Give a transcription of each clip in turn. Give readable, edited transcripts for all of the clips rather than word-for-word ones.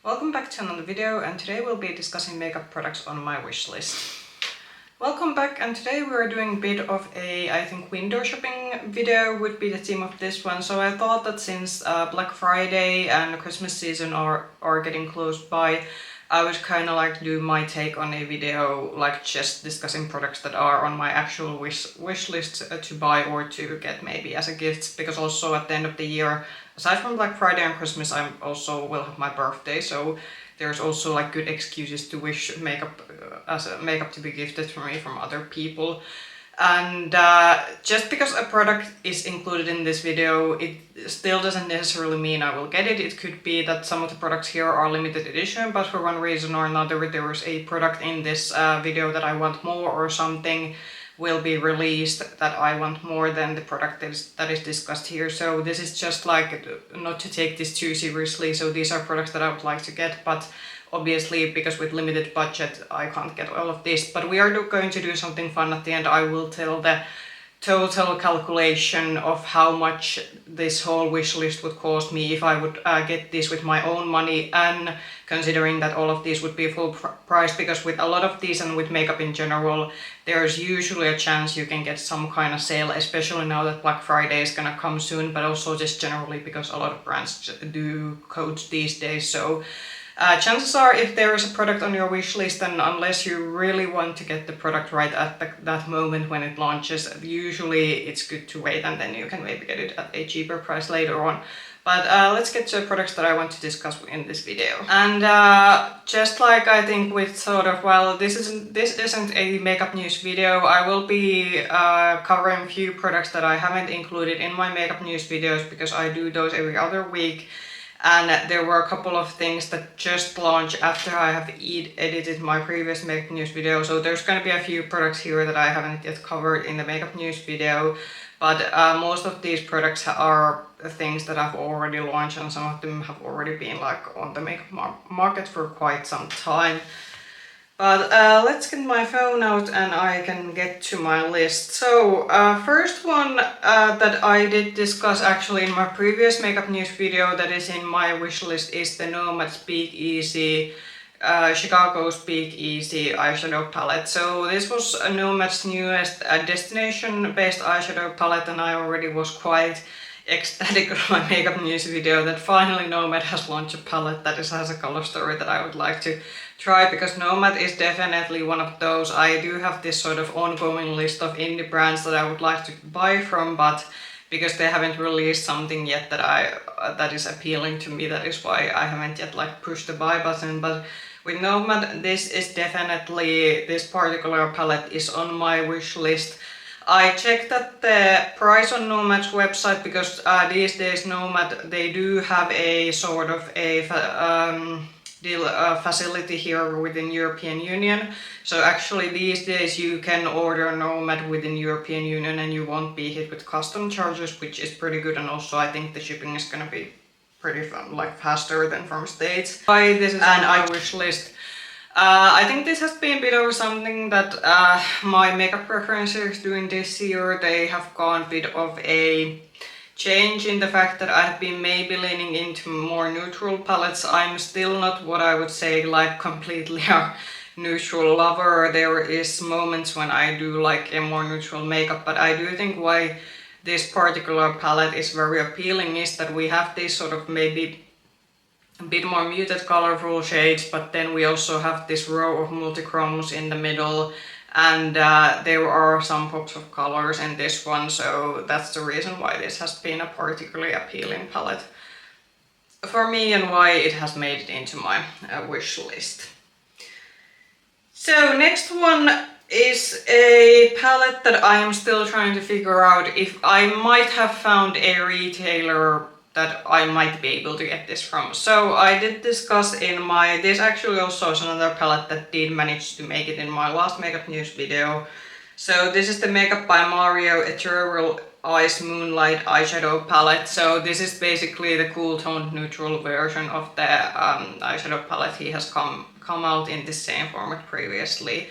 Welcome back to another video, and today we'll be discussing makeup products on my wish list. Welcome back, and today we're doing a bit of a, I think, window shopping video would be the theme of this one. So I thought that since Black Friday and Christmas season are getting close by, I would kind of like to do my take on a video, like just discussing products that are on my actual wish list to buy or to get maybe as a gift, because also at the end of the year, aside from Black Friday and Christmas, I also will have my birthday, so there's also like good excuses to wish makeup as a makeup to be gifted for me from other people. And just because a product is included in this video, it still doesn't necessarily mean I will get it. It could be that some of the products here are limited edition, but for one reason or another there is a product in this video that I want more, or something will be released that I want more than the product that is discussed here. So this is just like not to take this too seriously. So these are products that I would like to get, but obviously, because with limited budget, I can't get all of this. But we are going to do something fun at the end. I will tell the total calculation of how much this whole wish list would cost me if I would get this with my own money, and considering that all of these would be full price, because with a lot of these and with makeup in general, there's usually a chance you can get some kind of sale, especially now that Black Friday is gonna come soon, but also just generally because a lot of brands do codes these days. So chances are, if there is a product on your wish list, and unless you really want to get the product right at that moment when it launches, usually it's good to wait, and then you can maybe get it at a cheaper price later on. But let's get to the products that I want to discuss in this video. And just like I think with sort of, well, this isn't a makeup news video, I will be covering a few products that I haven't included in my makeup news videos, because I do those every other week. And there were a couple of things that just launched after I have edited my previous makeup news video. So there's going to be a few products here that I haven't yet covered in the makeup news video. But most of these products are things that I've already launched, and some of them have already been like on the makeup market for quite some time. But let's get my phone out and I can get to my list. So first one that I did discuss actually in my previous makeup news video that is in my wish list is the Nomad Speakeasy Chicago Speakeasy eyeshadow palette. So this was Nomad's newest destination-based eyeshadow palette, and I already was quite ecstatic on my makeup news video that finally Nomad has launched a palette that has a color story that I would like to try, because Nomad is definitely one of those. I do have this sort of ongoing list of indie brands that I would like to buy from, but because they haven't released something yet that is appealing to me, that is why I haven't yet like pushed the buy button. But with Nomad, this particular palette is on my wish list. I checked that the price on Nomad's website, because these days Nomad, they do have a sort of a facility here within European Union. So actually these days you can order Nomad within European Union and you won't be hit with custom charges, which is pretty good. And also I think the shipping is gonna be pretty fun, like faster than from States. This is on my wish list. I think this has been a bit of something that my makeup preferences during this year, they have gone a bit of a change in the fact that I have been maybe leaning into more neutral palettes. I'm still not what I would say like completely a neutral lover. There is moments when I do like a more neutral makeup, but I do think why this particular palette is very appealing is that we have this sort of maybe a bit more muted colorful shades, but then we also have this row of multichromes in the middle, and there are some pops of colors in this one, so that's the reason why this has been a particularly appealing palette for me and why it has made it into my wish list. So next one is a palette that I am still trying to figure out if I might have found a retailer that I might be able to get this from. So I did discuss in this actually also is another palette that did manage to make it in my last makeup news video. So this is the Makeup by Mario Ethereal Eyes Moonlight eyeshadow palette. So this is basically the cool toned neutral version of the eyeshadow palette he has come out in the same format previously.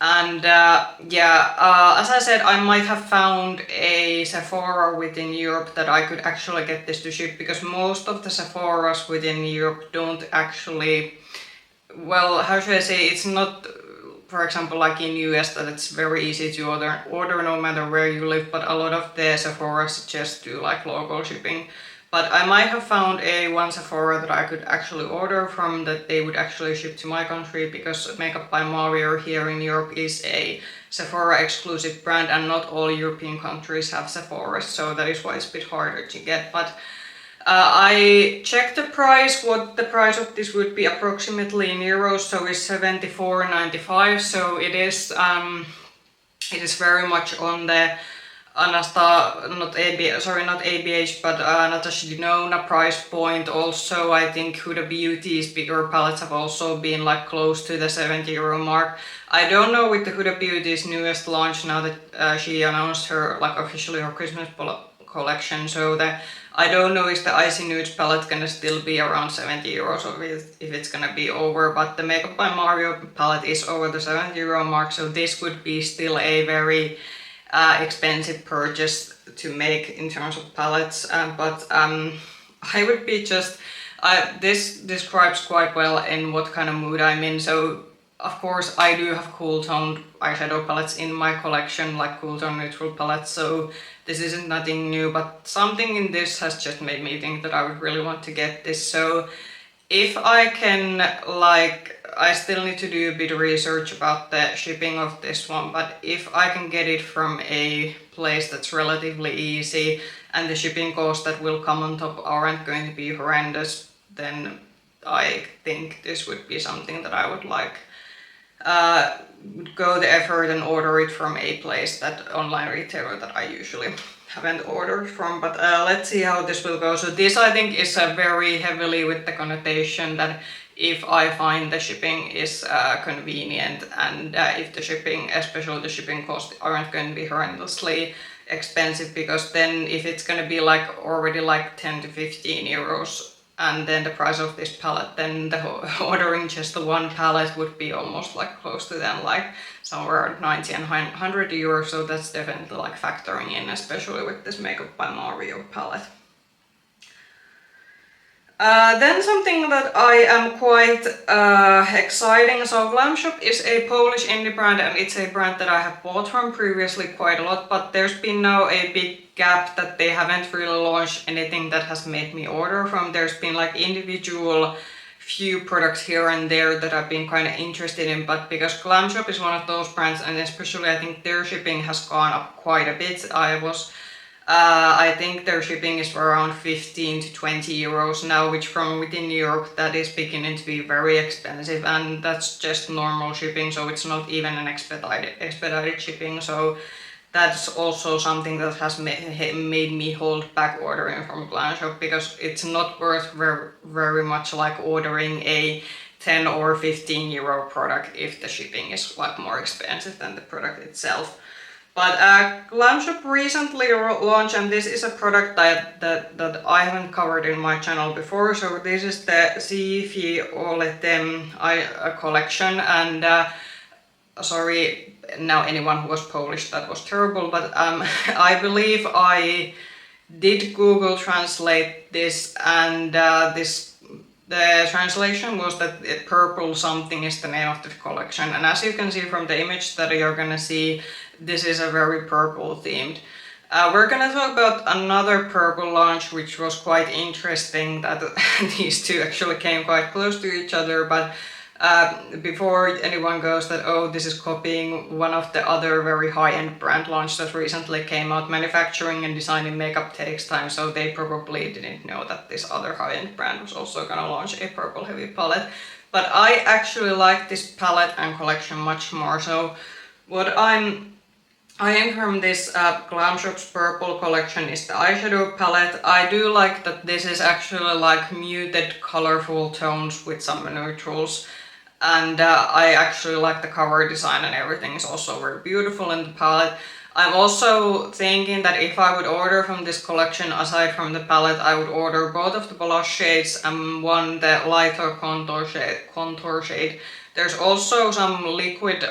And as I said, I might have found a Sephora within Europe that I could actually get this to ship, because most of the Sephoras within Europe don't actually, well, how should I say, it's not, for example, like in US, that it's very easy to order no matter where you live, but a lot of the Sephoras just do like local shipping. But I might have found one Sephora that I could actually order from, that they would actually ship to my country, because Makeup by Mario here in Europe is a Sephora exclusive brand and not all European countries have Sephora, so that is why it's a bit harder to get. But I checked the price, what the price of this would be approximately in euros, so it's 74.95, so it is very much on the not ABH, but Natasha Denona price point. Also, I think Huda Beauty's bigger palettes have also been like close to the 70 euro mark. I don't know with the Huda Beauty's newest launch now that she announced her like officially her Christmas collection, so I don't know if the Icy Nudes palette gonna still be around 70 euros or if it's gonna be over, but the Makeup by Mario palette is over the 70 euro mark, so this would be still a very expensive purchase to make in terms of palettes, but I would be just, this describes quite well in what kind of mood I'm in. So of course I do have cool toned eyeshadow palettes in my collection, like cool tone neutral palettes, so this isn't nothing new, but something in this has just made me think that I would really want to get this. So if I can, like, I still need to do a bit of research about the shipping of this one, but if I can get it from a place that's relatively easy and the shipping costs that will come on top aren't going to be horrendous, then I think this would be something that I would like go the effort and order it from a place, that online retailer that I usually haven't ordered from. But let's see how this will go. So this, I think, is very heavily with the connotation that if I find the shipping is convenient, and if the shipping, especially the shipping costs, aren't going to be horrendously expensive, because then if it's going to be like already like 10 to 15 euros and then the price of this palette, then ordering just the one palette would be almost like close to then like somewhere at 90 and 100 euros, so that's definitely like factoring in, especially with this Makeup by Mario palette. Then something that I am quite exciting. So Glam Shop is a Polish indie brand, and it's a brand that I have bought from previously quite a lot, but there's been now a big gap that they haven't really launched anything that has made me order from. There's been like individual few products here and there that I've been kind of interested in, but because Glam Shop is one of those brands, and especially I think their shipping has gone up quite a bit. I think their shipping is around 15 to 20 euros now, which from within Europe that is beginning to be very expensive, and that's just normal shipping, so it's not even an expedited shipping. So that's also something that has made me hold back ordering from Glam Shop, because it's not worth very much like ordering a 10 or 15 euro product if the shipping is like more expensive than the product itself. But Glam Shop recently launched, and this is a product that I haven't covered in my channel before. So this is the Sifi Oletem collection, and sorry now anyone who was Polish, that was terrible, but I believe I did Google translate this, and the translation was that purple something is the name of the collection, and as you can see from the image that you're gonna see, this is a very purple themed. We're gonna talk about another purple launch which was quite interesting, that these two actually came quite close to each other, but before anyone goes that, oh, this is copying one of the other very high-end brand launch that recently came out, manufacturing and designing makeup takes time, so they probably didn't know that this other high-end brand was also gonna launch a purple heavy palette. But I actually like this palette and collection much more. So what I am from this Glam Shop's purple collection is the eyeshadow palette. I do like that this is actually like muted colorful tones with some neutrals, and I actually like the cover design, and everything is also very beautiful in the palette. I'm also thinking that if I would order from this collection, aside from the palette, I would order both of the blush shades and one the lighter contour shade. There's also some liquid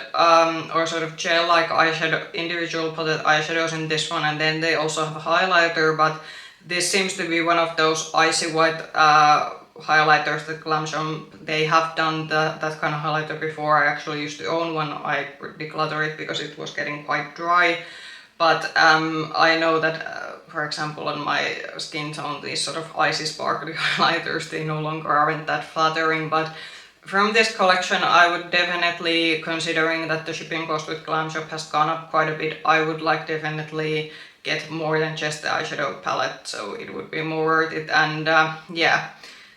or sort of gel-like eyeshadow, individual palette eyeshadows in this one, and then they also have a highlighter, but this seems to be one of those icy white highlighters that Glam Shop, they have done that kind of highlighter before. I actually used to own one. I declutter it because it was getting quite dry. But I know that, for example, on my skin tone, these sort of icy sparkly highlighters, they no longer aren't that flattering. But from this collection, I would definitely, considering that the shipping cost with Glam Shop has gone up quite a bit, I would like definitely get more than just the eyeshadow palette, so it would be more worth it. And yeah,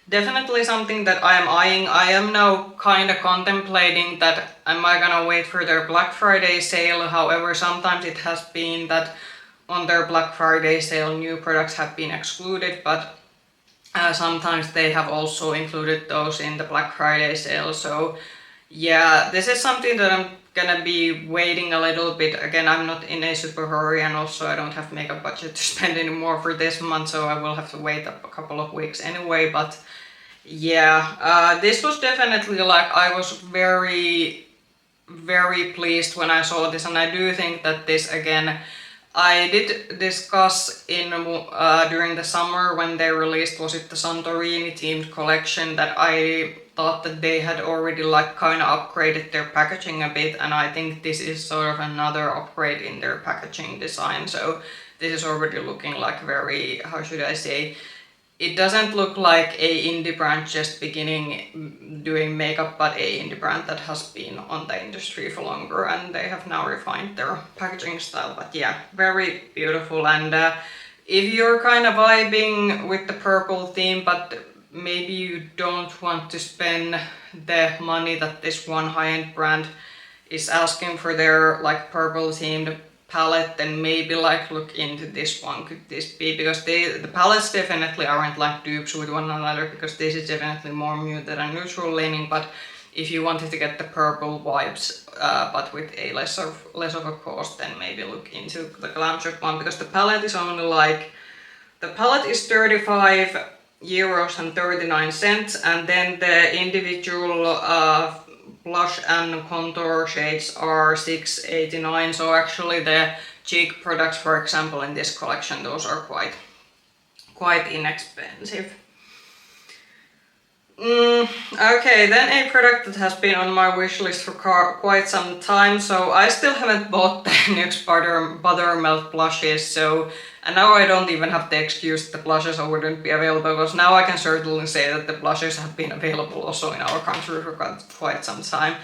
definitely something that I am eyeing. I am now kind of contemplating that am I gonna wait for their Black Friday sale. However, sometimes it has been that on their Black Friday sale new products have been excluded, but sometimes they have also included those in the Black Friday sale. So yeah, this is something that I'm gonna be waiting a little bit. Again, I'm not in a super hurry, and also I don't have makeup budget to spend anymore for this month, so I will have to wait a couple of weeks anyway. But yeah, this was definitely like, I was very pleased when I saw this, and I do think that this, again, I did discuss in during the summer when they released, was it the Santorini themed collection, that I thought that they had already like kind of upgraded their packaging a bit, and I think this is sort of another upgrade in their packaging design. So this is already looking like very, how should I say, it doesn't look like a indie brand just beginning doing makeup, but a indie brand that has been on the industry for longer, and they have now refined their packaging style. But yeah, very beautiful. And if you're kind of vibing with the purple theme, but maybe you don't want to spend the money that this one high-end brand is asking for their like purple themed palette, then maybe like look into this one. Could this be, because the palettes definitely aren't like dupes with one another, because this is definitely more muted and neutral leaning. But if you wanted to get the purple vibes but with a less of a cost, then maybe look into the Glam Shop one, because the palette is only like, the palette is 35 euros and 39 cents, and then the individual blush and contour shades are 6.89. So actually the cheek products, for example, in this collection, those are quite inexpensive. Okay, then a product that has been on my wish list for quite some time. So I still haven't bought the NYX Buttermelt blushes, so, and now I don't even have the excuse that the blushes wouldn't be available, because now I can certainly say that the blushes have been available also in our country for quite some time.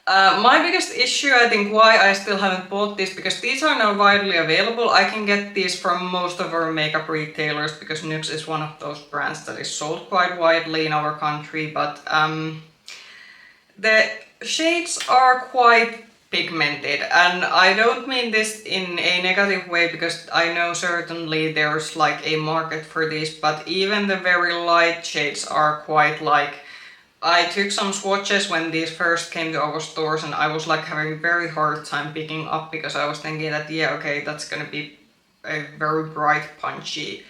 My biggest issue, I think, why I still haven't bought this, because these are now widely available. I can get these from most of our makeup retailers, because NYX is one of those brands that is sold quite widely in our country, but the shades are quite pigmented, and I don't mean this in a negative way, because I know certainly there's like a market for these, but even the very light shades are quite like, I took some swatches when these first came to our stores, and I was like having a very hard time picking up, because I was thinking that yeah, okay, that's gonna be a very bright punchy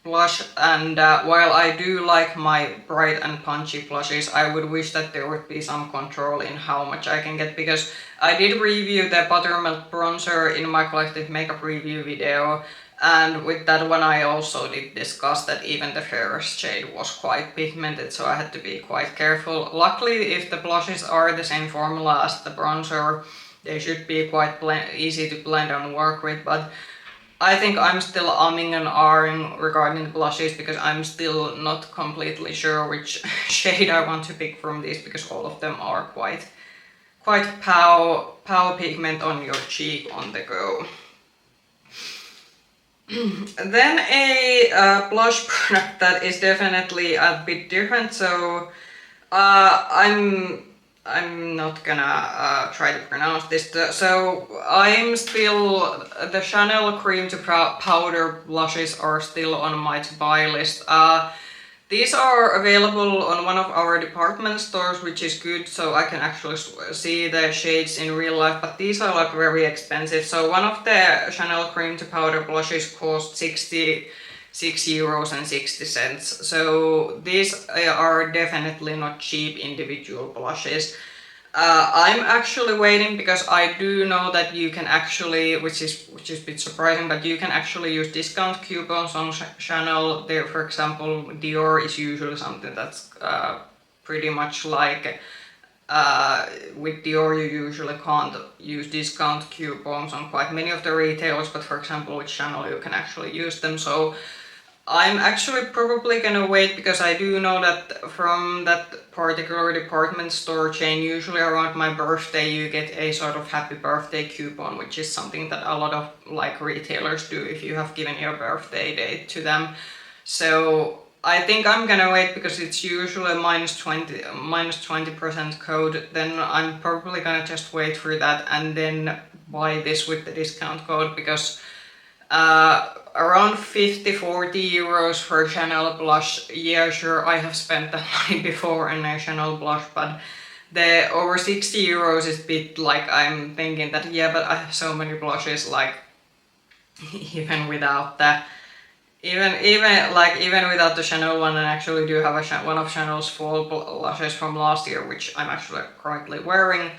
blush. And while I do like my bright and punchy blushes, I would wish that there would be some control in how much I can get, because I did review the Buttermelt bronzer in my collective makeup review video, and with that one I also did discuss that even the fairest shade was quite pigmented, so I had to be quite careful. Luckily, if the blushes are the same formula as the bronzer, they should be quite easy to blend and work with, but I think I'm still umming and ahhing regarding blushes, because I'm still not completely sure which shade I want to pick from these, because all of them are quite pow pigment on your cheek on the go. Then a blush product that is definitely a bit different, so I'm not gonna try to pronounce this. So I'm still, the Chanel cream to powder blushes are still on my to buy list. These are available on one of our department stores, which is good, so I can actually see the shades in real life, but these are like very expensive. So one of the Chanel cream to powder blushes cost 66 euros and 60 cents. So these are definitely not cheap individual blushes. I'm actually waiting because I do know that you can actually, which is a bit surprising, but you can actually use discount coupons on Chanel. There, for example, Dior is usually something that's pretty much like with Dior you usually can't use discount coupons on quite many of the retailers, but for example with Chanel you can actually use them. So I'm actually probably gonna wait because I do know that from that particular department store chain, usually around my birthday you get a sort of happy birthday coupon, which is something that a lot of like retailers do if you have given your birthday date to them. So I think I'm gonna wait because it's usually -20% code. Then I'm probably gonna just wait for that and then buy this with the discount code because around 50-40 euros for Chanel blush. Yeah, sure, I have spent that money before in a Chanel blush, but the over 60 euros is a bit like I'm thinking that yeah, but I have so many blushes, like even without the even without the Chanel one, and actually do have one of Chanel's fall blushes from last year, which I'm actually currently wearing.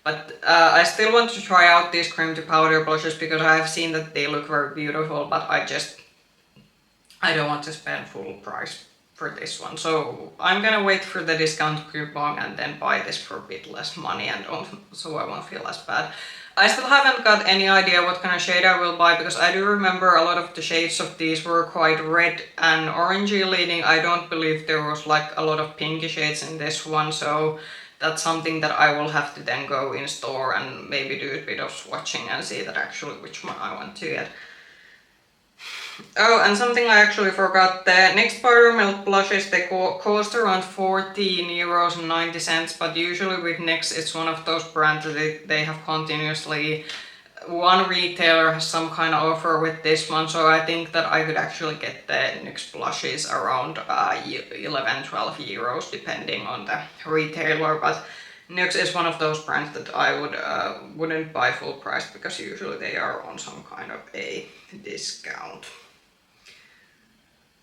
But I still want to try out these cream to powder blushes because I have seen that they look very beautiful, but I don't want to spend full price for this one. So I'm gonna wait for the discount coupon and then buy this for a bit less money and so I won't feel as bad. I still haven't got any idea what kind of shade I will buy because I do remember a lot of the shades of these were quite red and orangey leaning. I don't believe there was like a lot of pinky shades in this one, so that's something that I will have to then go in store and maybe do a bit of swatching and see that actually which one I want to get. Oh, and something I actually forgot, the next buttermilk blushes, they cost around 14 euros and 90 cents, but usually with NYX it's one of those brands that they have continuously, one retailer has some kind of offer with this one, so I think that I could actually get the NYX blushes around 11-12 euros depending on the retailer, but NYX is one of those brands that I wouldn't buy full price because usually they are on some kind of a discount.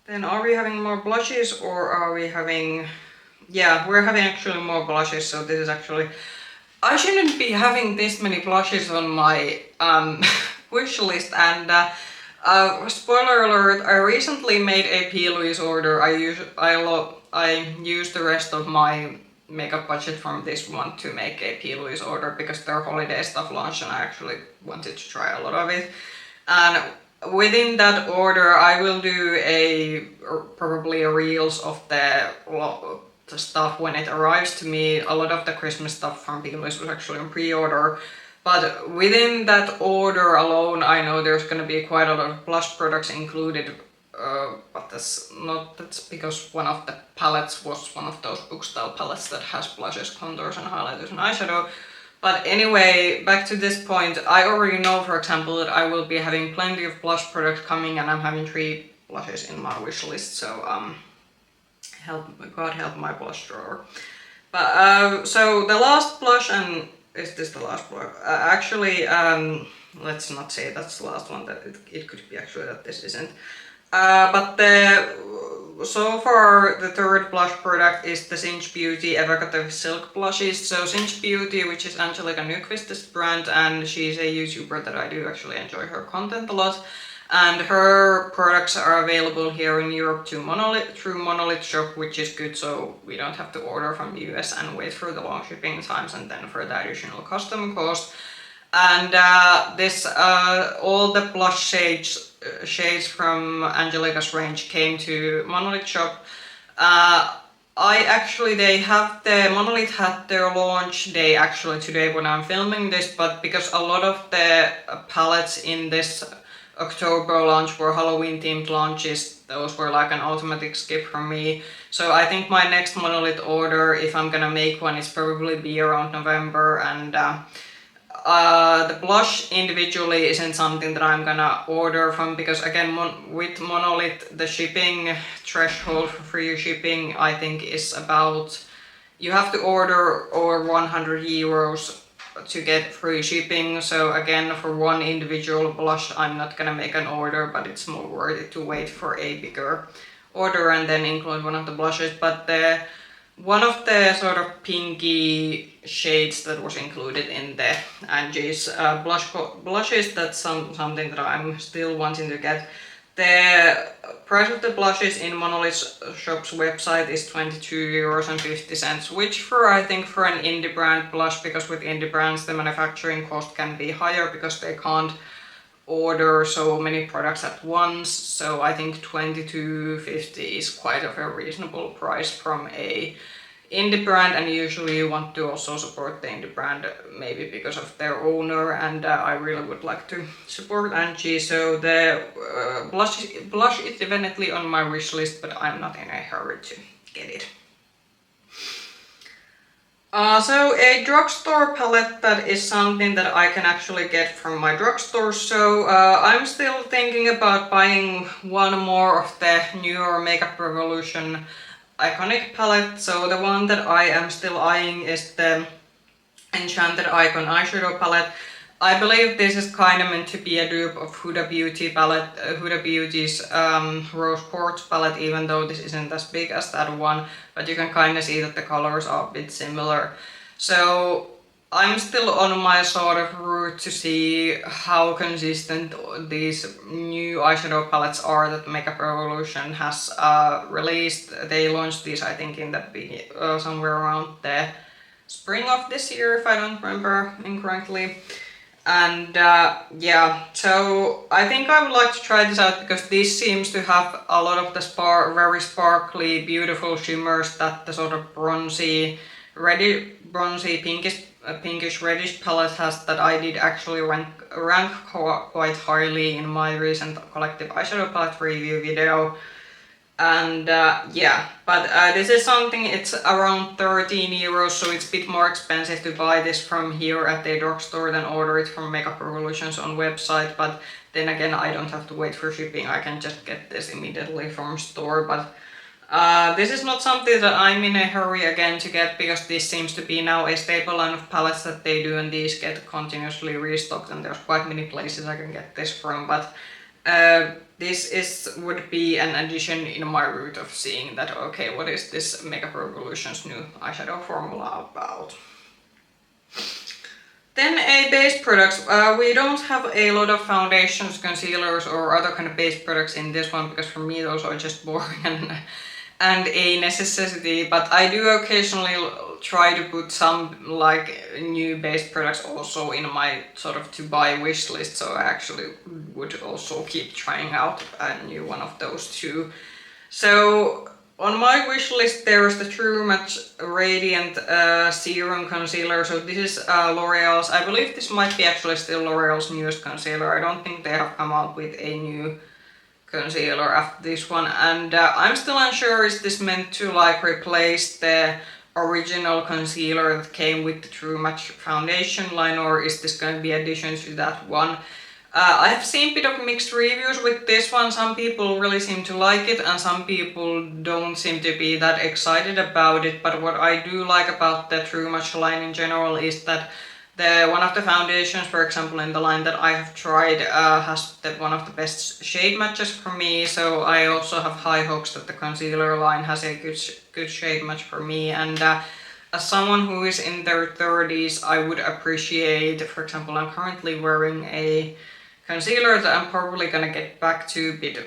Then are we having more blushes or are we having... Yeah, we're having actually more blushes, so this is actually... I shouldn't be having this many blushes on my wish list, and spoiler alert, I recently made a P. Louise order. I used the rest of my makeup budget from this one to make a P. Louise order because their holiday stuff launched and I actually wanted to try a lot of it. And within that order I will do probably a reels of the stuff when it arrives to me. A lot of the Christmas stuff from P. Louise was actually on pre-order, but within that order alone I know there's gonna be quite a lot of blush products included, but that's because one of the palettes was one of those book style palettes that has blushes, contours and highlighters and eyeshadow. But anyway, back to this point, I already know, for example, that I will be having plenty of blush products coming and I'm having 3 blushes in my wish list, so God help my blush drawer. But so the last blush, and is this the last blush? Actually, let's not say that's the last one, that it could be actually that this isn't. But so far the third blush product is the Cinch Beauty Evocative Silk Blushes. So Cinch Beauty, which is Angelica Nyqvist's brand, and she's a YouTuber that I do actually enjoy her content a lot. And her products are available here in Europe through Monolith Shop, which is good, so we don't have to order from the US and wait for the long shipping times and then for the additional custom cost. And all the blush shades from Angelica's range came to Monolith Shop. Monolith had their launch day actually today when I'm filming this, but because a lot of the palettes in this October launch were Halloween themed launches, those were like an automatic skip for me. So I think my next Monolith order, if I'm gonna make one, is probably be around November, and the blush individually isn't something that I'm gonna order from, because again, with Monolith, the shipping threshold for free shipping I think is about, you have to order over 100 euros to get free shipping. So again, for one individual blush I'm not gonna make an order, but it's more worth it to wait for a bigger order and then include one of the blushes. But one of the sort of pinky shades that was included in the Angie's blushes, that's something that I'm still wanting to get. The price of the blushes in Monolith Shop's website is 22.50 euros, which I think for an indie brand blush, because with indie brands the manufacturing cost can be higher because they can't order so many products at once. So I think 22.50 is quite of a reasonable price from a indie brand, and usually you want to also support the indie brand maybe because of their owner, and I really would like to support Angie. So the blush is definitely on my wish list, but I'm not in a hurry to get it. So a drugstore palette, that is something that I can actually get from my drugstore. So I'm still thinking about buying one more of the newer Makeup Revolution iconic palette. So the one that I am still eyeing is the Enchanted Icon eyeshadow palette. I believe this is kind of meant to be a dupe of Huda Beauty palette, Huda Beauty's Rose Quartz palette, even though this isn't as big as that one, but you can kind of see that the colors are a bit similar. So I'm still on my sort of route to see how consistent these new eyeshadow palettes are that Makeup Revolution has released. They launched these I think in the somewhere around the spring of this year, if I don't remember incorrectly. And yeah, so I think I would like to try this out because this seems to have a lot of the very sparkly, beautiful shimmers that the sort of bronzy, pinkish reddish palette has, that I did actually rank quite highly in my recent collective eyeshadow palette review video. And yeah, but this is something, it's around 13 euros, so it's a bit more expensive to buy this from here at the drugstore than order it from Makeup Revolution's own website. But then again, I don't have to wait for shipping, I can just get this immediately from store. But this is not something that I'm in a hurry again to get, because this seems to be now a staple line of palettes that they do, and these get continuously restocked, and there's quite many places I can get this from. But this would be an addition in my route of seeing that, okay, what is this Makeup Revolution's new eyeshadow formula about? Then base products. We don't have a lot of foundations, concealers or other kind of base products in this one, because for me those are just boring and a necessity, but I do occasionally try to put some like new base products also in my sort of to buy wish list, so I actually would also keep trying out a new one of those too. So on my wish list there is the True Match Radiant Serum Concealer. So this is L'Oreal's, I believe this might be actually still L'Oreal's newest concealer. I don't think they have come out with a new concealer after this one, and I'm still unsure, is this meant to like replace the original concealer that came with the True Match foundation line, or is this going to be addition to that one? I have seen a bit of mixed reviews with this one. Some people really seem to like it and some people don't seem to be that excited about it, but what I do like about the True Match line in general is that one of the foundations, for example, in the line that I have tried, has one of the best shade matches for me. So I also have high hopes that the concealer line has a good shade match for me. And as someone who is in their 30s, I would appreciate, for example, I'm currently wearing a concealer that I'm probably gonna get back to a bit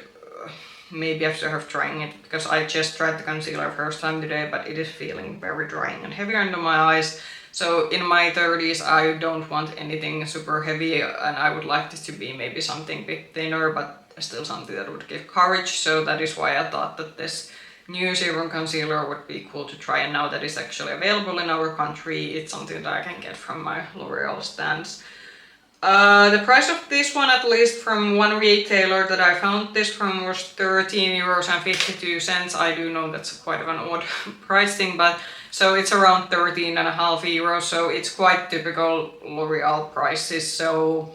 maybe after have trying it, because I just tried the concealer first time today, but it is feeling very drying and heavy under my eyes. So in my 30s I don't want anything super heavy, and I would like this to be maybe something a bit thinner, but still something that would give courage. So that is why I thought that this new serum concealer would be cool to try, and now that it's actually available in our country, it's something that I can get from my L'Oreal stands. The price of this one, at least from one retailer that I found this from, was 13.52 euros. I do know that's quite of an odd pricing, but So it's around 13.5 euros, so it's quite typical L'Oreal prices. So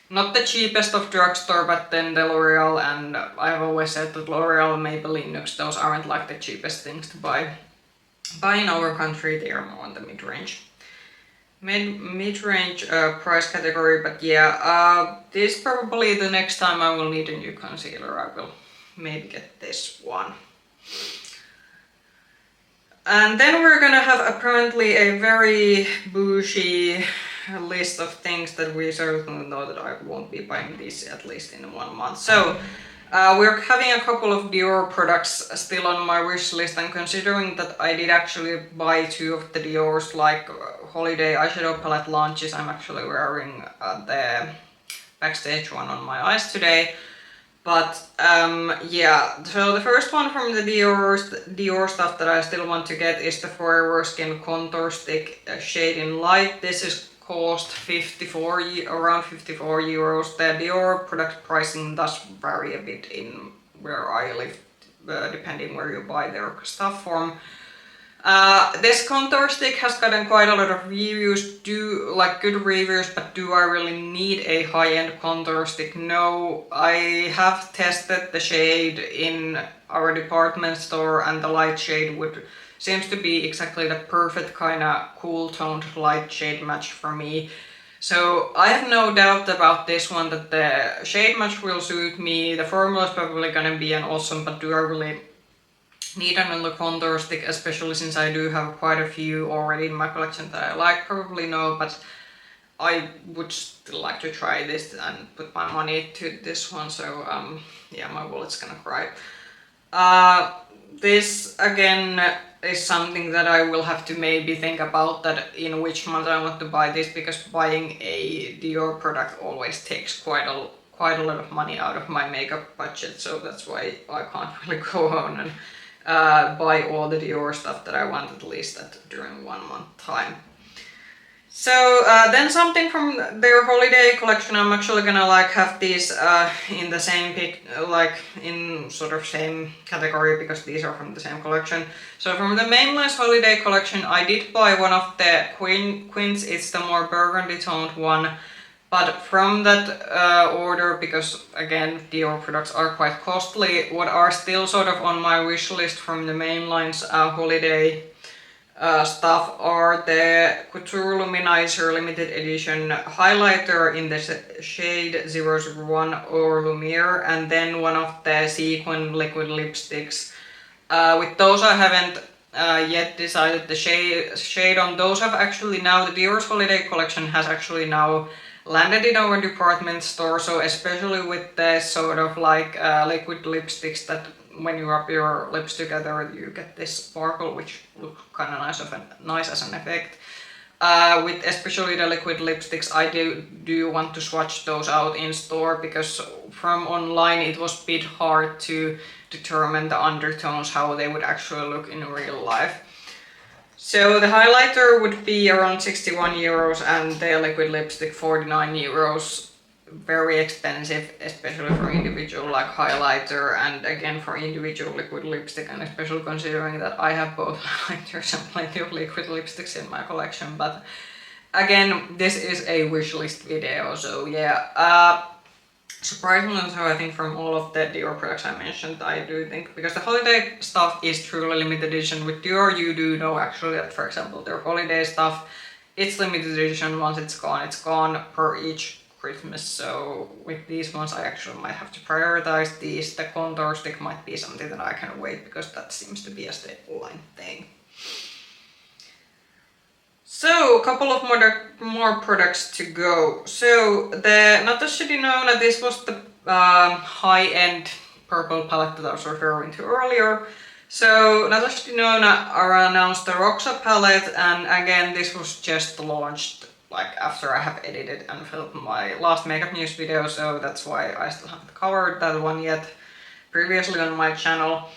not the cheapest of drugstore, but then the L'Oreal, and I've always said that L'Oreal, Maybelline, NYX, those aren't like the cheapest things to buy in our country. They are more on the mid-range price category. But yeah, this probably the next time I will need a new concealer, I will maybe get this one. And then we're gonna have apparently a very bougie list of things that we certainly know that I won't be buying these at least in 1 month. So we're having a couple of Dior products still on my wish list, and considering that I did actually buy 2 of the Dior's like holiday eyeshadow palette launches, I'm actually wearing the backstage one on my eyes today. But yeah, so the first one from the Dior stuff that I still want to get is the Forever Skin Contour Stick shade in Light. This is cost around 54 euros. The Dior product pricing does vary a bit in where I live, depending where you buy their stuff from. This contour stick has gotten quite a lot of reviews, good reviews, but do I really need a high-end contour stick? No, I have tested the shade in our department store, and the light shade seems to be exactly the perfect kind of cool toned light shade match for me. So I have no doubt about this one that the shade match will suit me. The formula is probably gonna be an awesome, but do I really need another contour stick, especially since I do have quite a few already in my collection that I like? Probably no, but I would still like to try this and put my money to this one. So yeah, my wallet's gonna cry. This again is something that I will have to maybe think about, that in which month I want to buy this, because buying a Dior product always takes quite a lot of money out of my makeup budget. So that's why I can't really go on and buy all the Dior stuff that I want, at least during 1 month time. So then something from their holiday collection, I'm actually gonna have these in the same in sort of same category, because these are from the same collection. So from the Mainline's holiday collection, I did buy one of the Quints. It's the more burgundy toned one. But from that order, because again Dior products are quite costly, what are still sort of on my wish list from the Mainline's holiday stuff are the Couture Luminizer limited edition highlighter in the shade 001 or Lumiere, and then one of the sequin liquid lipsticks. With those I haven't yet decided the shade on. Those have actually now, the Dior's holiday collection has actually now landed in our department store, so especially with the sort of liquid lipsticks that when you rub your lips together you get this sparkle, which looks kind of nice as an effect. With especially the liquid lipsticks, I do want to swatch those out in store, because from online it was a bit hard to determine the undertones, how they would actually look in real life. So the highlighter would be around 61 euros and the liquid lipstick 49 euros. Very expensive, especially for individual highlighter, and again for individual liquid lipstick, and especially considering that I have both highlighters and plenty of liquid lipsticks in my collection. But again, this is a wishlist video, so yeah. Surprisingly, so I think from all of the Dior products I mentioned, I do think, because the holiday stuff is truly limited edition. With Dior, you do know actually that, for example, their holiday stuff, it's limited edition. Once it's gone per each Christmas. So with these ones, I actually might have to prioritize these. The contour stick might be something that I can wait, because that seems to be a stable-line thing. So, a couple of more products to go. So, the Natasha Denona, this was the high-end purple palette that I was referring to earlier. So, Natasha Denona announced the Roxa palette, and again, this was just launched after I have edited and filmed my last makeup news video, so that's why I still haven't covered that one yet previously on my channel.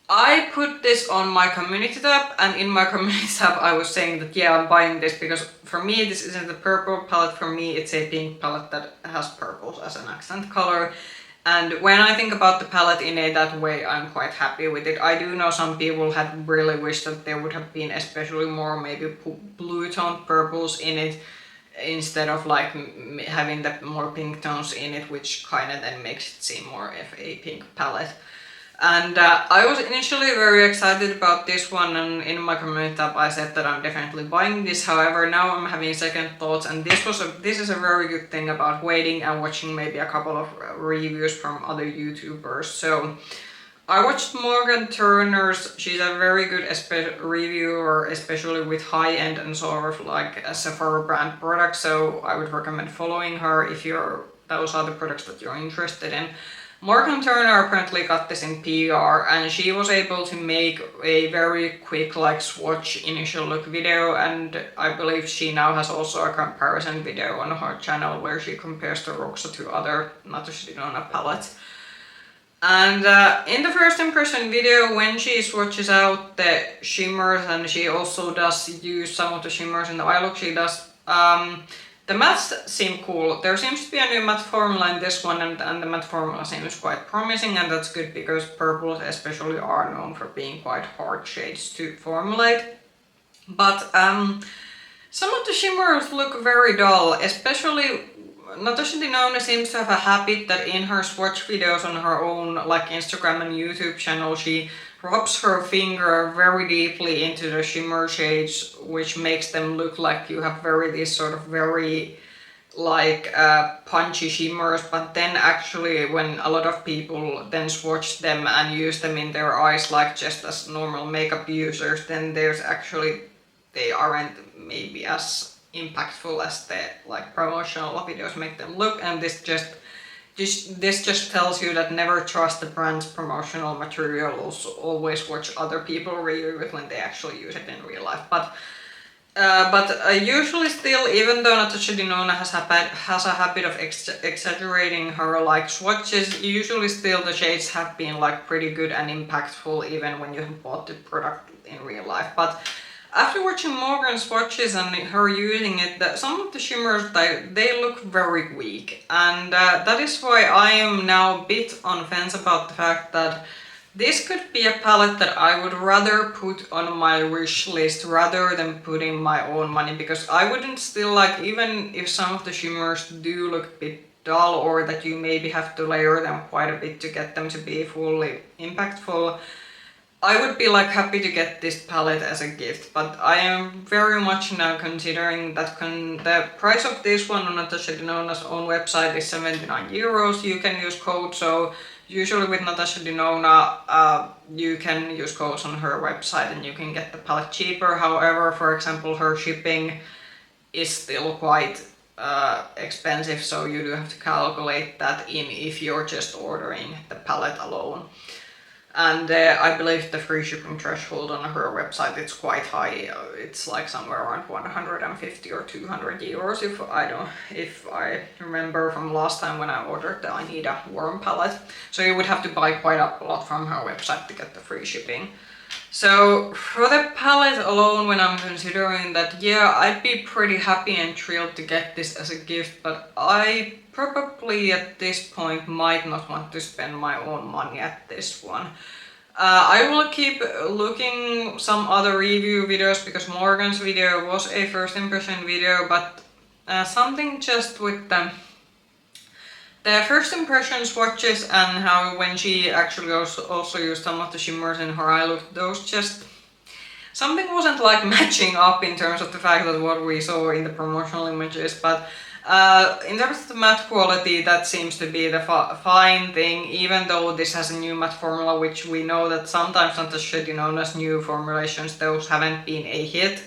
I put this on my community tab, and in my community tab I was saying that yeah, I'm buying this because for me this isn't a purple palette, for me it's a pink palette that has purples as an accent color. And when I think about the palette in that way, I'm quite happy with it. I do know some people had really wished that there would have been especially more maybe blue toned purples in it, instead of like having the more pink tones in it, which kind of then makes it seem more of a pink palette. And I was initially very excited about this one, and in my community tab I said that I'm definitely buying this. However, now I'm having second thoughts, and this is a very good thing about waiting and watching maybe a couple of reviews from other YouTubers. So I watched Morgan Turner's. She's a very good reviewer, especially with high-end and sort of like a Sephora brand products. So I would recommend following her if those are the products that you're interested in. Morgan Turner apparently got this in PR, and she was able to make a very quick like swatch initial look video, and I believe she now has also a comparison video on her channel where she compares the Roxa to other Natasha Denona palettes. And in the first impression video, when she swatches out the shimmers, and she also does use some of the shimmers in the eye look she does, the mattes seem cool. There seems to be a new matte formula in this one, and the matte formula seems quite promising, and that's good because purples especially are known for being quite hard shades to formulate. But some of the shimmers look very dull, especially Natasha Denona seems to have a habit that in her swatch videos on her own like Instagram and YouTube channel, she rubs her finger very deeply into the shimmer shades, which makes them look like you have these sort of very like punchy shimmers, but then actually when a lot of people then swatch them and use them in their eyes like just as normal makeup users, then there's actually, they aren't maybe as impactful as the like promotional videos make them look. And this just tells you that never trust the brand's promotional material. Also always watch other people review it when they actually use it in real life. But usually still, even though Natasha Denona has a habit of exaggerating her like swatches, usually still the shades have been like pretty good and impactful even when you have bought the product in real life. But after watching Morgan's swatches and her using it, some of the shimmers, they look very weak, and that is why I am now a bit on fence about the fact that this could be a palette that I would rather put on my wish list rather than putting my own money, because I wouldn't still like, even if some of the shimmers do look a bit dull or that you maybe have to layer them quite a bit to get them to be fully impactful, I would be like happy to get this palette as a gift. But I am very much now considering that the price of this one on Natasha Denona's own website is 79 euros. You can use code, so usually with Natasha Denona you can use codes on her website and you can get the palette cheaper. However, for example, her shipping is still quite expensive, so you do have to calculate that in if you're just ordering the palette alone. And I believe the free shipping threshold on her website, it's quite high. It's like somewhere around 150 or 200 euros if I remember from last time when I ordered the I Need a Warm palette. So you would have to buy quite a lot from her website to get the free shipping. So for the palette alone, when I'm considering that, yeah, I'd be pretty happy and thrilled to get this as a gift, but I probably at this point might not want to spend my own money at this one. I will keep looking some other review videos because Morgan's video was a first impression video, but something just with the first impression swatches and how when she actually also used some of the shimmers in her eye look, those just, something wasn't like matching up in terms of the fact that what we saw in the promotional images. But in terms of the matte quality, that seems to be the fine thing, even though this has a new matte formula, which we know that sometimes Natasha Denona's new formulations, those haven't been a hit.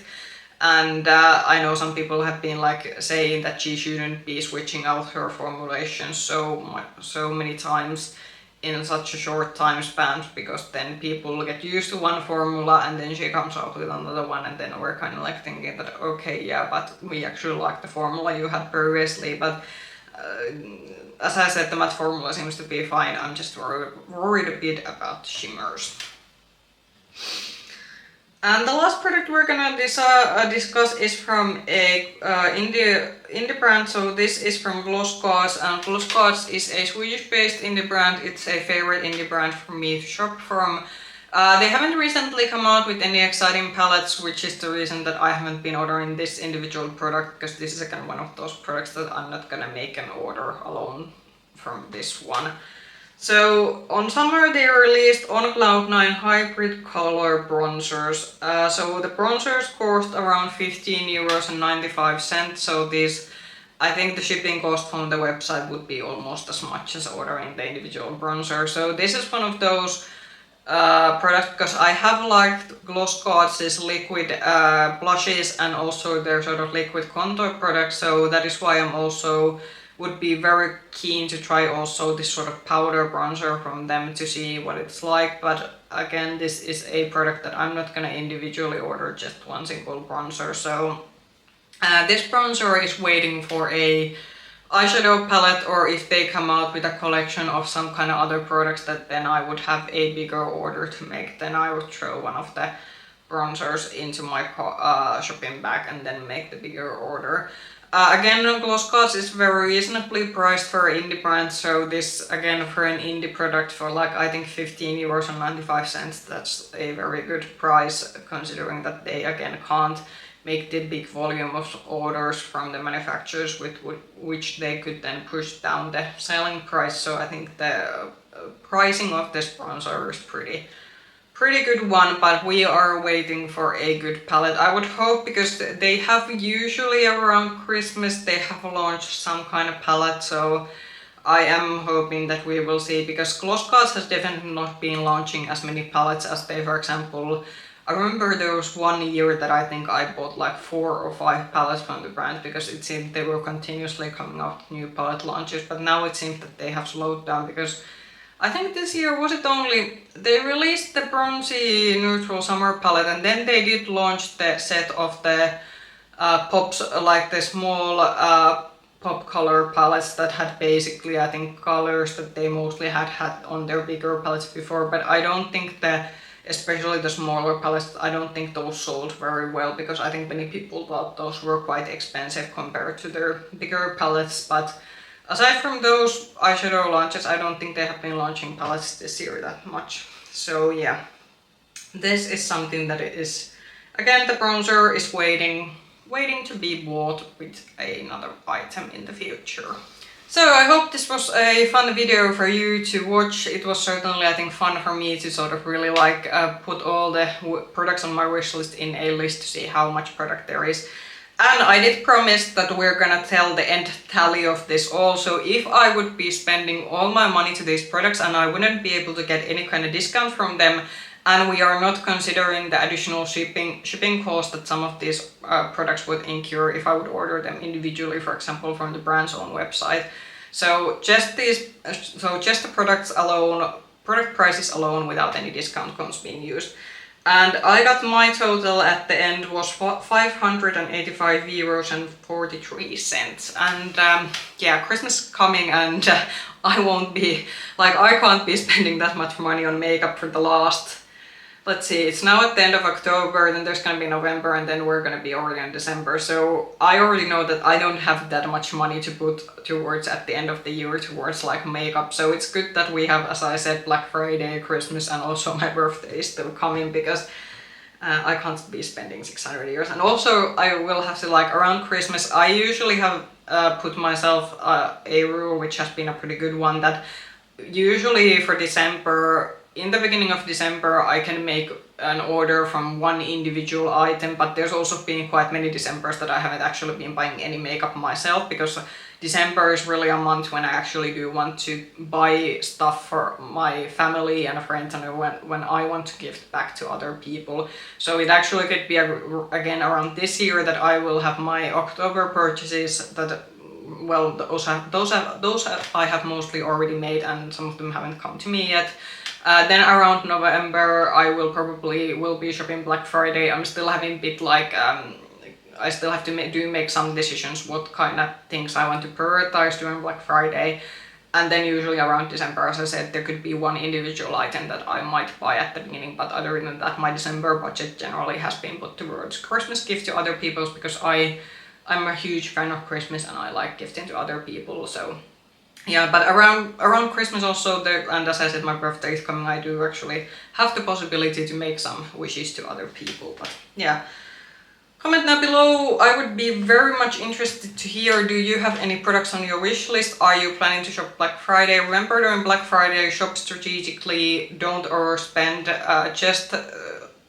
And I know some people have been like saying that she shouldn't be switching out her formulations so many times in such a short time span, because then people get used to one formula and then she comes out with another one, and then we're kind of like thinking that okay, yeah, but we actually like the formula you had previously. But as I said, the matte formula seems to be fine. I'm just worried a bit about the shimmers. And the last product we're gonna discuss is from a indie brand. So this is from Gloss Gods, and Gloss Gods is a Swedish-based indie brand. It's a favorite indie brand for me to shop from. They haven't recently come out with any exciting palettes, which is the reason that I haven't been ordering this individual product, because this is kind of one of those products that I'm not gonna make an order alone from this one. So on summer they released On Cloud9 hybrid color bronzers. So the bronzers cost around 15 euros and 95 cents. So these, I think the shipping cost from the website would be almost as much as ordering the individual bronzer. So this is one of those products, because I have liked Gloss Gods' liquid blushes and also their sort of liquid contour products. So that is why I'm also would be very keen to try also this sort of powder bronzer from them to see what it's like. But again, this is a product that I'm not gonna individually order just one single bronzer. So this bronzer is waiting for a eyeshadow palette, or if they come out with a collection of some kind of other products that then I would have a bigger order to make, then I would throw one of the bronzers into my shopping bag and then make the bigger order. Again, Gloss Gods is very reasonably priced for an indie brand, so this again for an indie product for like I think 15 euros and 95 cents, that's a very good price considering that they again can't make the big volume of orders from the manufacturers with which they could then push down the selling price. So I think the pricing of this bronzer is pretty good one, but we are waiting for a good palette. I would hope, because they have usually around Christmas they have launched some kind of palette, so I am hoping that we will see, because Gloss Gods has definitely not been launching as many palettes as they, for example, I remember there was one year that I think I bought like 4 or 5 palettes from the brand, because it seemed they were continuously coming out with new palette launches, but now it seems that they have slowed down, because I think this year was it only, they released the bronzy neutral summer palette and then they did launch the set of the pops, like the small pop color palettes that had basically I think colors that they mostly had on their bigger palettes before, but I don't think especially the smaller palettes, I don't think those sold very well, because I think many people thought those were quite expensive compared to their bigger palettes. But aside from those eyeshadow launches, I don't think they have been launching palettes this year that much. So yeah, this is something that is, again, the bronzer is waiting to be bought with another item in the future. So I hope this was a fun video for you to watch. It was certainly, I think, fun for me to sort of really like put all the products on my wish list in a list to see how much product there is. And I did promise that we're gonna tell the end tally of this also. If I would be spending all my money to these products and I wouldn't be able to get any kind of discount from them, and we are not considering the additional shipping cost that some of these products would incur if I would order them individually, for example, from the brand's own website. So just the products alone, product prices alone without any discount codes being used. And I got my total at the end was 585 euros and 43 cents. And yeah, Christmas coming, and I won't be, like, I can't be spending that much money on makeup for the last, let's see, it's now at the end of October, then there's gonna be November, and then we're gonna be already in December. So I already know that I don't have that much money to put towards at the end of the year towards like makeup. So it's good that we have, as I said, Black Friday, Christmas, and also my birthday is still coming, because I can't be spending 600 euros. And also I will have to, like, around Christmas, I usually have put myself a rule, which has been a pretty good one, that usually for December, in the beginning of December, I can make an order from one individual item, but there's also been quite many Decembers that I haven't actually been buying any makeup myself, because December is really a month when I actually do want to buy stuff for my family and friends, and when I want to give back to other people. So it actually could be again around this year that I will have my October purchases that, well, those I have mostly already made, and some of them haven't come to me yet. Then around November I will be shopping Black Friday. I'm still having a bit like I still have to make some decisions what kind of things I want to prioritize during Black Friday. And then usually around December, as I said, there could be one individual item that I might buy at the beginning, but other than that, my December budget generally has been put towards Christmas gifts to other people because I'm a huge fan of Christmas and I like gifting to other people, so yeah. But around Christmas also, and as I said, my birthday is coming, I do actually have the possibility to make some wishes to other people, but yeah. Comment down below, I would be very much interested to hear, do you have any products on your wish list? Are you planning to shop Black Friday? Remember, during Black Friday, shop strategically, don't overspend, just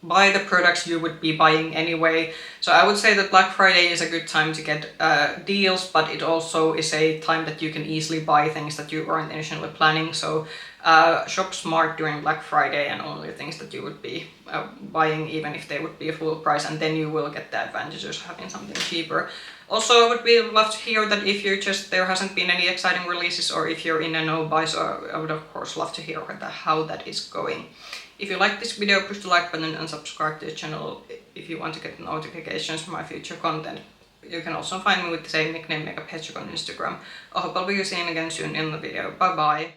buy the products you would be buying anyway. So I would say that Black Friday is a good time to get deals, but it also is a time that you can easily buy things that you weren't initially planning. So shop smart during Black Friday and only things that you would be buying, even if they would be a full price, and then you will get the advantages of having something cheaper. Also, I would love to hear that if there hasn't been any exciting releases, or if you're in a no buy, so I would of course love to hear how that is going. If you like this video, push the like button and subscribe to the channel if you want to get notifications for my future content. You can also find me with the same nickname, Makeup Hedgehog, on Instagram. I hope I'll be seeing you again soon in the video. Bye bye!